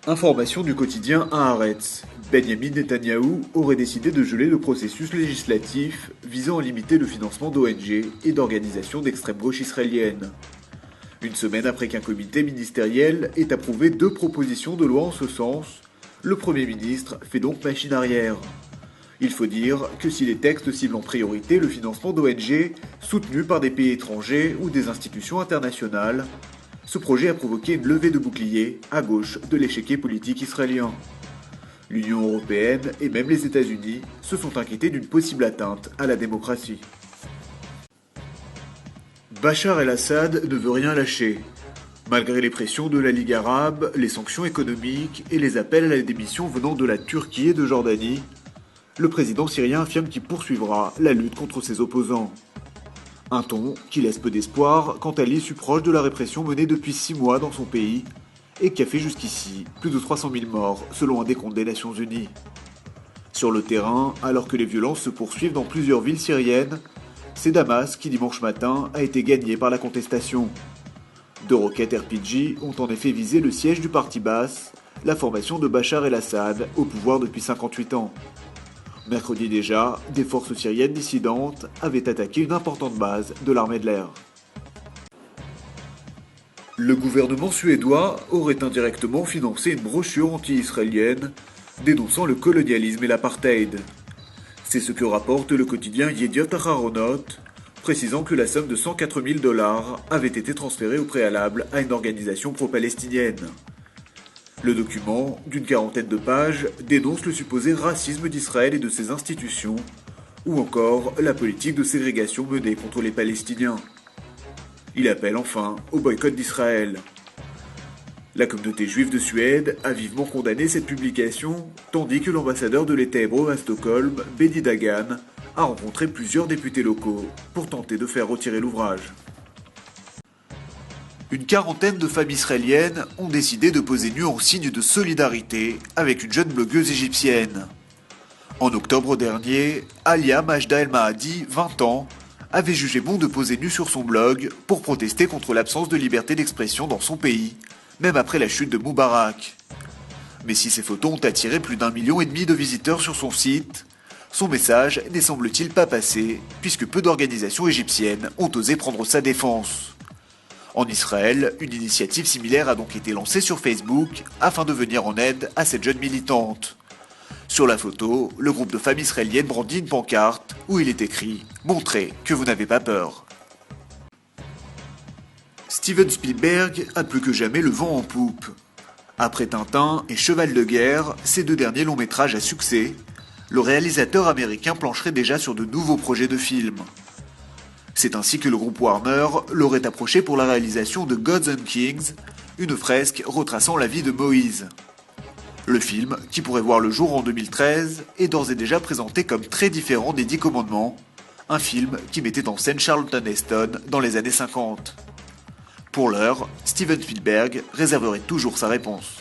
Information du quotidien Haaretz. Benjamin Netanyahou aurait décidé de geler le processus législatif visant à limiter le financement d'ONG et d'organisations d'extrême gauche israéliennes. Une semaine après qu'un comité ministériel ait approuvé 2 propositions de loi en ce sens, le Premier ministre fait donc machine arrière. Il faut dire que si les textes ciblent en priorité le financement d'ONG soutenus par des pays étrangers ou des institutions internationales, ce projet a provoqué une levée de boucliers à gauche de l'échiquier politique israélien. L'Union européenne et même les États-Unis se sont inquiétés d'une possible atteinte à la démocratie. Bachar el-Assad ne veut rien lâcher. Malgré les pressions de la Ligue arabe, les sanctions économiques et les appels à la démission venant de la Turquie et de Jordanie, le président syrien affirme qu'il poursuivra la lutte contre ses opposants. Un ton qui laisse peu d'espoir quant à l'issue proche de la répression menée depuis 6 mois dans son pays et qui a fait jusqu'ici plus de 300 000 morts selon un décompte des Nations Unies. Sur le terrain, alors que les violences se poursuivent dans plusieurs villes syriennes, c'est Damas qui dimanche matin a été gagné par la contestation. 2 roquettes RPG ont en effet visé le siège du parti Baas, la formation de Bachar el-Assad au pouvoir depuis 58 ans. Mercredi déjà, des forces syriennes dissidentes avaient attaqué une importante base de l'armée de l'air. Le gouvernement suédois aurait indirectement financé une brochure anti-israélienne dénonçant le colonialisme et l'apartheid. C'est ce que rapporte le quotidien Yediot Aharonot, précisant que la somme de 104 000 $ avait été transférée au préalable à une organisation pro-palestinienne. Le document, d'une 40aine de pages, dénonce le supposé racisme d'Israël et de ses institutions, ou encore la politique de ségrégation menée contre les Palestiniens. Il appelle enfin au boycott d'Israël. La communauté juive de Suède a vivement condamné cette publication, tandis que l'ambassadeur de l'État hébreu à Stockholm, Benny Dagan, a rencontré plusieurs députés locaux pour tenter de faire retirer l'ouvrage. Une 40aine de femmes israéliennes ont décidé de poser nues en signe de solidarité avec une jeune blogueuse égyptienne. En octobre dernier, Alia Majda El Mahdi, 20 ans, avait jugé bon de poser nue sur son blog pour protester contre l'absence de liberté d'expression dans son pays, même après la chute de Moubarak. Mais si ces photos ont attiré plus d'1,5 million de visiteurs sur son site, son message n'est semble-t-il pas passé, puisque peu d'organisations égyptiennes ont osé prendre sa défense. En Israël, une initiative similaire a donc été lancée sur Facebook afin de venir en aide à cette jeune militante. Sur la photo, le groupe de femmes israéliennes brandit une pancarte où il est écrit « Montrez que vous n'avez pas peur ». Steven Spielberg a plus que jamais le vent en poupe. Après Tintin et Cheval de guerre, ces 2 derniers longs métrages à succès, le réalisateur américain plancherait déjà sur de nouveaux projets de films. C'est ainsi que le groupe Warner l'aurait approché pour la réalisation de Gods and Kings, une fresque retraçant la vie de Moïse. Le film, qui pourrait voir le jour en 2013, est d'ores et déjà présenté comme très différent des 10 commandements, un film qui mettait en scène Charlton Heston dans les années 50. Pour l'heure, Steven Spielberg réserverait toujours sa réponse.